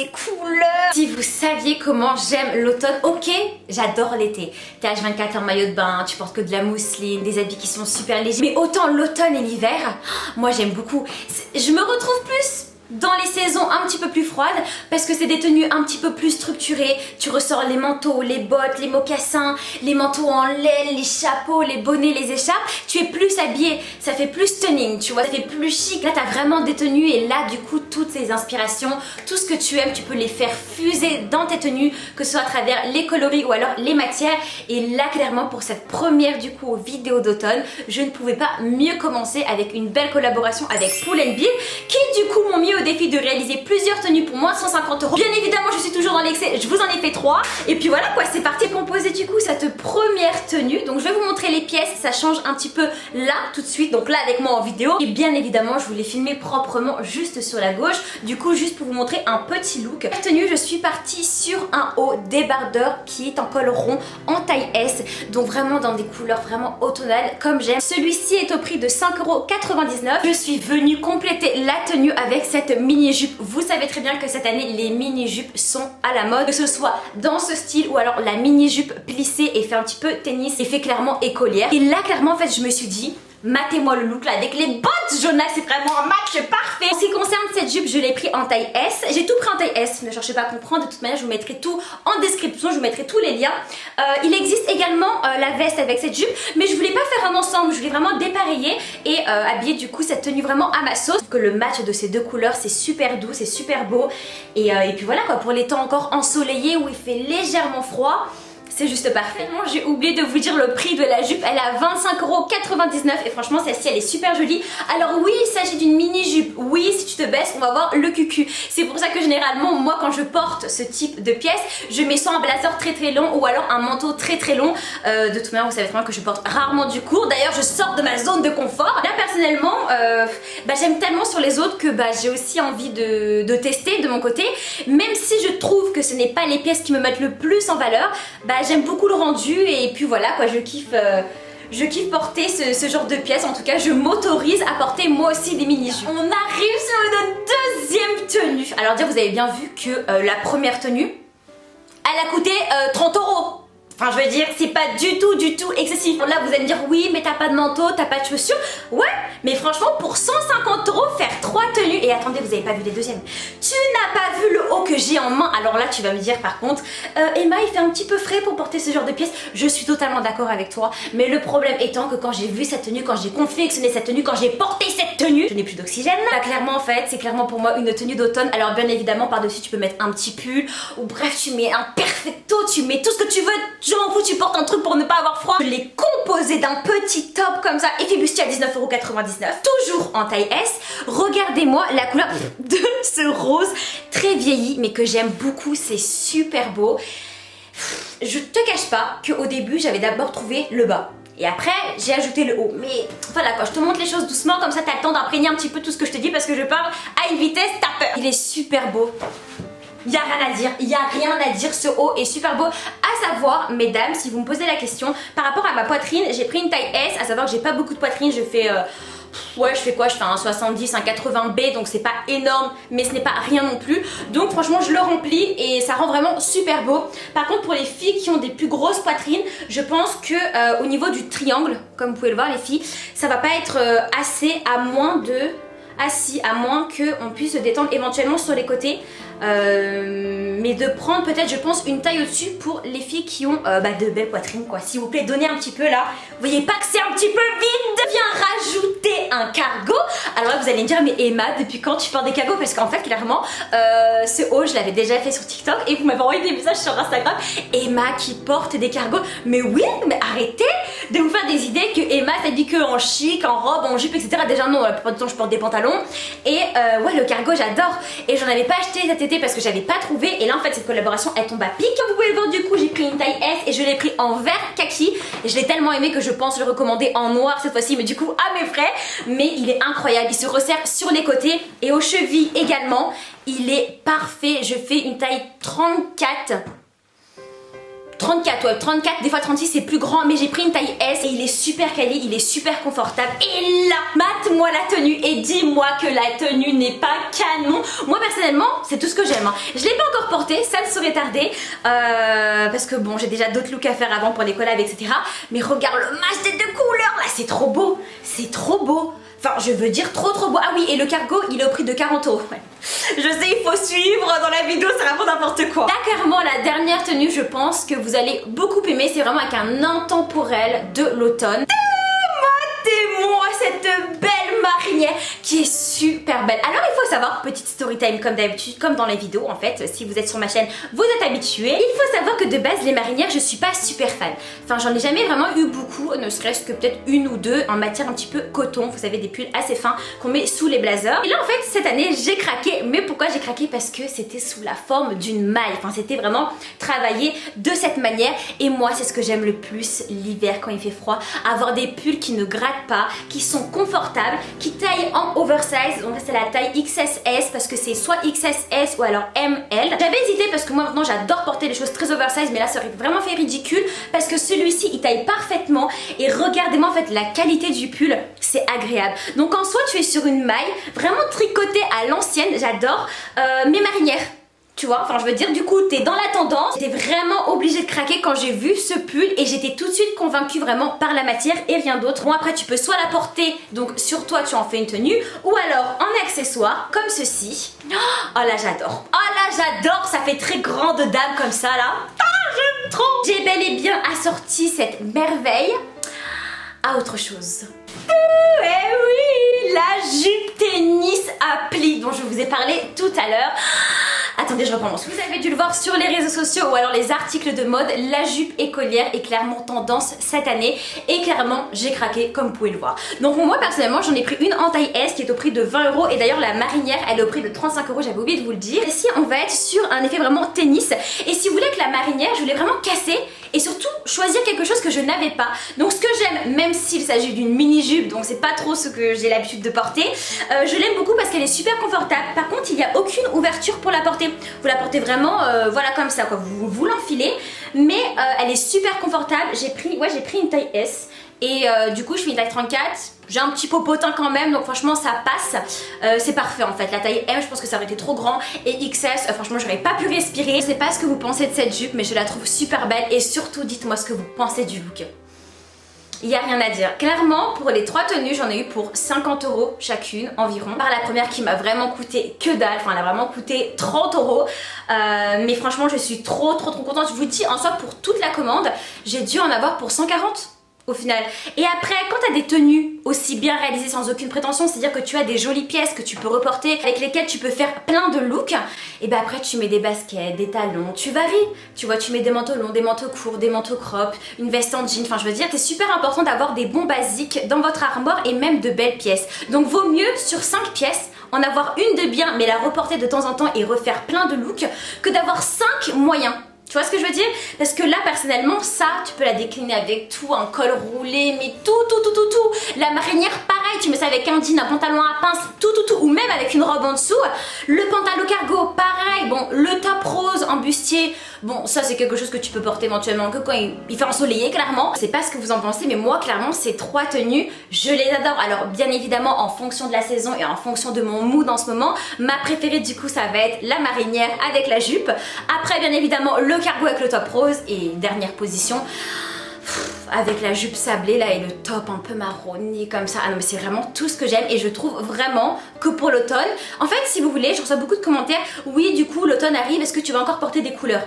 ces couleurs. Si vous saviez comment j'aime l'automne, ok, j'adore l'été. T'es H24 en maillot de bain, tu portes que de la mousseline, des habits qui sont super légers. Mais autant l'automne et l'hiver, moi j'aime beaucoup. Je me retrouve plus dans les saisons un petit peu plus froides parce que c'est des tenues un petit peu plus structurées. Tu ressors les manteaux, les bottes, les mocassins, les manteaux en laine, les chapeaux, les bonnets, les écharpes. Tu es plus habillé, ça fait plus stunning, tu vois, ça fait plus chic. Là t'as vraiment des tenues et là du coup toutes ces inspirations, tout ce que tu aimes, tu peux les faire fuser dans tes tenues, que ce soit à travers les coloris ou alors les matières. Et là clairement pour cette première du coup vidéo d'automne, je ne pouvais pas mieux commencer avec une belle collaboration avec Pull&Bear qui du coup m'ont mis au défi de réaliser plusieurs tenues pour moins de 150 €. Bien évidemment je suis toujours dans l'excès, je vous en ai fait 3 et puis voilà quoi, c'est parti pour composer du coup cette première tenue. Donc je vais vous montrer les pièces, ça change un petit peu là tout de suite, donc là avec moi en vidéo, et bien évidemment je vous l'ai filmé proprement juste sur la gauche, du coup juste pour vous montrer un petit look. Cette tenue je suis partie sur un haut débardeur qui est en col rond en taille S, donc vraiment dans des couleurs vraiment automnales comme j'aime. Celui-ci est au prix de 5,99 €. Je suis venue compléter la tenue avec cette mini-jupe. Vous savez très bien que cette année les mini-jupes sont à la mode, que ce soit dans ce style ou alors la mini-jupe plissée et fait un petit peu tennis et fait clairement écolière. Et là clairement en fait je me suis dit, matez-moi le look là avec les bottes Jonas, c'est vraiment un match parfait. En ce qui concerne cette jupe, je l'ai pris en taille S. J'ai tout pris en taille S, ne cherchez pas à comprendre, de toute manière je vous mettrai tout en description, je vous mettrai tous les liens. Il existe également la veste avec cette jupe, mais je voulais pas faire un ensemble, je voulais vraiment dépareiller et habiller du coup cette tenue vraiment à ma sauce. Que le match de ces deux couleurs c'est super doux, c'est super beau et puis voilà quoi, pour les temps encore ensoleillés où il fait légèrement froid, c'est juste parfait. J'ai oublié de vous dire le prix de la jupe, elle est à 25,99 € et franchement celle-ci elle est super jolie. Alors oui il s'agit d'une mini jupe, oui si tu te baisses on va voir le cucu. C'est pour ça que généralement moi quand je porte ce type de pièce, je mets soit un blazer très long ou alors un manteau très long. De toute manière vous savez très bien que je porte rarement du court, d'ailleurs je sors de ma zone de confort. Là personnellement j'aime tellement sur les autres que j'ai aussi envie de tester de mon côté. Même si je trouve que ce n'est pas les pièces qui me mettent le plus en valeur, j'aime beaucoup le rendu et puis voilà quoi, je kiffe porter ce genre de pièces. En tout cas je m'autorise à porter moi aussi des mini-jupes. On arrive sur notre deuxième tenue. Alors déjà vous avez bien vu que la première tenue elle a coûté 30 €. Enfin je veux dire c'est pas du tout excessif. Là vous allez me dire oui mais t'as pas de manteau, t'as pas de chaussures. Ouais mais franchement pour 150 € faire 3 tenues. Et attendez vous avez pas vu les deuxièmes. Tu n'as pas vu le haut que j'ai en main. Alors là tu vas me dire par contre Emma il fait un petit peu frais pour porter ce genre de pièces. Je suis totalement d'accord avec toi. Mais le problème étant que quand j'ai vu cette tenue, quand j'ai confectionné cette tenue, quand j'ai porté cette tenue, je n'ai plus d'oxygène. Là clairement en fait c'est clairement pour moi une tenue d'automne. Alors bien évidemment par dessus tu peux mettre un petit pull ou bref tu mets un perfecto, tu mets tout ce que tu veux. Je m'en fous, tu portes un truc pour ne pas avoir froid. Je l'ai composé d'un petit top comme ça, effibustier à 19,99 €, toujours en taille S. Regardez-moi la couleur de ce rose très vieilli, mais que j'aime beaucoup, c'est super beau. Je te cache pas qu'au début, j'avais d'abord trouvé le bas. Et après, j'ai ajouté le haut. Mais voilà quoi, je te montre les choses doucement, comme ça t'as le temps d'imprégner un petit peu tout ce que je te dis parce que je parle à une vitesse, t'as peur. Il est super beau. Il n'y a rien à dire, il n'y a rien à dire, ce haut est super beau. À savoir, mesdames, si vous me posez la question, par rapport à ma poitrine, j'ai pris une taille S, à savoir que j'ai pas beaucoup de poitrine, je fais... ouais je fais quoi, je fais un 70, un 80B, donc c'est pas énorme mais ce n'est pas rien non plus. Donc franchement je le remplis et ça rend vraiment super beau. Par contre pour les filles qui ont des plus grosses poitrines, je pense que au niveau du triangle, comme vous pouvez le voir les filles, ça va pas être assez à moins qu'on puisse se détendre éventuellement sur les côtés. Mais de prendre peut-être je pense une taille au-dessus pour les filles qui ont de belles poitrines quoi. S'il vous plaît donnez un petit peu là. Vous voyez pas que c'est un petit peu vide. Viens rajouter un cargo. Alors là vous allez me dire mais Emma depuis quand tu portes des cargos? Parce qu'en fait clairement ce haut je l'avais déjà fait sur TikTok et vous m'avez envoyé des messages sur Instagram. Emma qui porte des cargos. Mais oui mais arrêtez de vous faire des idées que Emma s'habille que en chic, en robe, en jupe etc. Déjà non la plupart du temps je porte des pantalons. Et ouais le cargo j'adore. Et j'en avais pas acheté cet été parce que j'avais pas trouvé et là en fait cette collaboration elle tombe à pic. Comme vous pouvez le voir du coup j'ai pris une taille S et je l'ai pris en vert kaki et je l'ai tellement aimé que je pense le recommander en noir cette fois-ci mais du coup à mes frais. Mais il est incroyable, il se resserre sur les côtés et aux chevilles également. Il est parfait, je fais une taille 34. 34, ouais, 34, des fois 36 c'est plus grand, mais j'ai pris une taille S et il est super quali, il est super confortable. Et là, mate-moi la tenue et dis-moi que la tenue n'est pas canon. Moi personnellement, c'est tout ce que j'aime. Hein. Je l'ai pas encore porté, ça ne saurait tarder, parce que bon, j'ai déjà d'autres looks à faire avant pour les collabs, etc. Mais regarde le match des deux couleurs là, c'est trop beau, c'est trop beau. Enfin, je veux dire trop beau. Ah oui, et le cargo, il est au prix de 40 €. Ouais. Je sais, il faut suivre dans la vidéo, c'est vraiment n'importe quoi. Là, clairement, la dernière tenue, je pense que vous allez beaucoup aimer. C'est vraiment avec un intemporel de l'automne. Matez-moi cette belle marinière qui est super belle. Alors il faut savoir, petite story time comme d'habitude, comme dans les vidéos en fait, si vous êtes sur ma chaîne, vous êtes habitués. Il faut savoir que de base les marinières je suis pas super fan. Enfin j'en ai jamais vraiment eu beaucoup, ne serait-ce que peut-être une ou deux en matière un petit peu coton, vous savez des pulls assez fins qu'on met sous les blazers. Et là en fait cette année j'ai craqué, mais pourquoi j'ai craqué? Parce que c'était sous la forme d'une maille, enfin c'était vraiment travaillé de cette manière et moi c'est ce que j'aime le plus l'hiver quand il fait froid, avoir des pulls qui ne grattent pas, qui sont confortables, qui taillent en oversize, donc là c'est la taille XSS parce que c'est soit XSS ou alors ML. J'avais hésité parce que moi maintenant j'adore porter des choses très oversize mais là ça aurait vraiment fait ridicule parce que celui-ci il taille parfaitement et regardez-moi en fait la qualité du pull, c'est agréable. Donc en soi tu es sur une maille vraiment tricotée à l'ancienne, j'adore mes marinières. Tu vois, enfin je veux dire du coup t'es dans la tendance. J'étais vraiment obligée de craquer quand j'ai vu ce pull et j'étais tout de suite convaincue vraiment par la matière et rien d'autre. Bon après tu peux soit la porter, donc sur toi tu en fais une tenue, ou alors en accessoire comme ceci. Oh là j'adore, oh là j'adore, ça fait très grande dame comme ça là. Ah j'aime trop. J'ai bel et bien assorti cette merveille à autre chose. Eh oui, la jupe tennis à plis dont je vous ai parlé tout à l'heure. Attendez, je recommence. Vous avez dû le voir sur les réseaux sociaux ou alors les articles de mode, la jupe écolière est clairement tendance cette année et clairement j'ai craqué comme vous pouvez le voir. Donc moi personnellement j'en ai pris une en taille S qui est au prix de 20 € et d'ailleurs la marinière elle est au prix de 35 €, j'avais oublié de vous le dire. Ici on va être sur un effet vraiment tennis et si vous voulez que la marinière je voulais vraiment casser et surtout choisir quelque chose que je n'avais pas. Donc ce que j'aime, même s'il s'agit d'une mini jupe donc c'est pas trop ce que j'ai l'habitude de porter, je l'aime beaucoup parce qu'elle est super confortable. Par contre il n'y a aucune ouverture pour la porter. Vous la portez vraiment voilà comme ça quoi, vous l'enfilez mais elle est super confortable. J'ai pris une taille S et du coup je fais une taille 34. J'ai un petit popotin quand même donc franchement ça passe, c'est parfait en fait. La taille M je pense que ça aurait été trop grand et XS franchement j'aurais pas pu respirer. Je sais pas ce que vous pensez de cette jupe mais je la trouve super belle et surtout dites-moi ce que vous pensez du look. Il n'y a rien à dire. Clairement, pour les 3 tenues, j'en ai eu pour 50 € chacune environ. Par la première qui m'a vraiment coûté que dalle, enfin elle a vraiment coûté 30 €. Mais franchement, je suis trop contente. Je vous dis, en soi, pour toute la commande, j'ai dû en avoir pour 140 au final. Et après, quand tu as des tenues aussi bien réalisées sans aucune prétention, c'est-à-dire que tu as des jolies pièces que tu peux reporter, avec lesquelles tu peux faire plein de looks, et ben après tu mets des baskets, des talons, tu varies. Tu vois, tu mets des manteaux longs, des manteaux courts, des manteaux crop, une veste en jean, enfin je veux dire, c'est super important d'avoir des bons basiques dans votre armoire et même de belles pièces. Donc vaut mieux sur 5 pièces en avoir une de bien mais la reporter de temps en temps et refaire plein de looks que d'avoir 5 moyens. Tu vois ce que je veux dire? Parce que là personnellement ça tu peux la décliner avec tout, un col roulé, mais tout. La marinière pareil, tu mets ça avec un jean, un pantalon à pince, tout ou même avec une robe en dessous. Le pantalon cargo pareil, bon le top rose en bustier, bon ça c'est quelque chose que tu peux porter éventuellement que quand il fait ensoleillé clairement. Je sais pas ce que vous en pensez mais moi clairement ces 3 tenues je les adore. Alors bien évidemment en fonction de la saison et en fonction de mon mood en ce moment, ma préférée du coup ça va être la marinière avec la jupe. Après bien évidemment le cargo avec le top rose et dernière position avec la jupe sablée là et le top un peu marronné comme ça. Ah non mais c'est vraiment tout ce que j'aime et je trouve vraiment que pour l'automne, en fait si vous voulez, je reçois beaucoup de commentaires, oui du coup l'automne arrive, est-ce que tu vas encore porter des couleurs?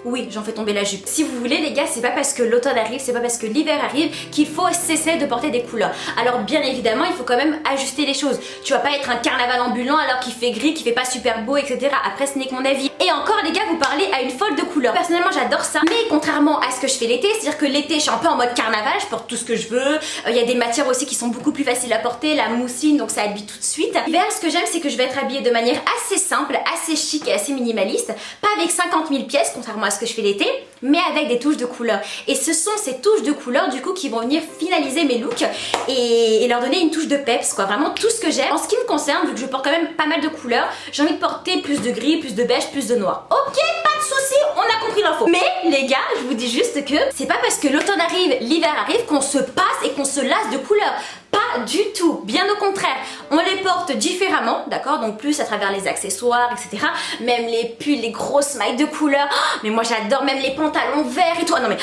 Oui, j'en fais tomber la jupe. Si vous voulez les gars, c'est pas parce que l'automne arrive, c'est pas parce que l'hiver arrive qu'il faut cesser de porter des couleurs. Alors bien évidemment, il faut quand même ajuster les choses. Tu vas pas être un carnaval ambulant alors qu'il fait gris, qu'il fait pas super beau, etc. Après ce n'est que mon avis. Et encore les gars, vous parlez à une folle de couleurs. Personnellement j'adore ça, mais contrairement à ce que je fais l'été, c'est-à-dire que l'été je suis un peu en mode carnaval, je porte tout ce que je veux. Il y a des matières aussi qui sont beaucoup plus faciles à porter, la mousseline donc ça habille tout de suite. L'hiver ce que j'aime c'est que je vais être habillée de manière assez simple, assez chic et assez minimaliste. Pas avec 50 000 pièces contrairement à ce que je fais l'été, mais avec des touches de couleur. Et ce sont ces touches de couleur du coup qui vont venir finaliser mes looks et leur donner une touche de peps quoi, vraiment tout ce que j'aime. En ce qui me concerne, vu que je porte quand même pas mal de couleurs, j'ai envie de porter plus de gris, plus de beige, plus de noir. Ok, pas de soucis, on a compris l'info. Mais les gars, je vous dis juste que c'est pas parce que l'automne arrive, l'hiver arrive qu'on se passe et qu'on se lasse de couleurs. Pas du tout, bien au contraire, on les porte différemment, d'accord, donc plus à travers les accessoires, etc. Même les pulls, les grosses mailles de couleurs, mais moi j'adore même les pantalons verts et tout, non mais,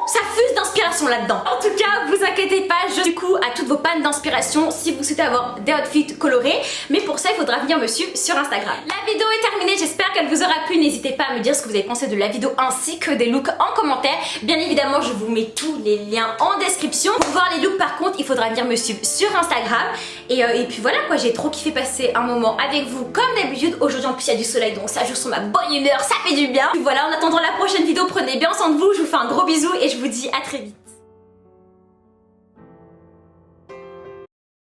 ça fuse d'inspiration là-dedans. En tout cas, vous inquiétez pas, je du coup à toutes vos pannes d'inspiration si vous souhaitez avoir des outfits colorés, mais pour ça il faudra venir me suivre sur Instagram. La vidéo est terminée, j'espère qu'elle vous aura plu, n'hésitez pas à me dire ce que vous avez pensé de la vidéo ainsi que des looks en commentaire. Bien évidemment, je vous mets tous les liens en description. Pour voir les looks par contre, il faudra venir me suivre sur Instagram et puis voilà quoi, j'ai trop kiffé passer un moment avec vous comme d'habitude. Aujourd'hui en plus il y a du soleil donc ça joue sur ma bonne humeur, ça fait du bien. Voilà, en attendant la prochaine vidéo, prenez bien soin de vous, je vous fais un gros bisou et je vous dis à très vite.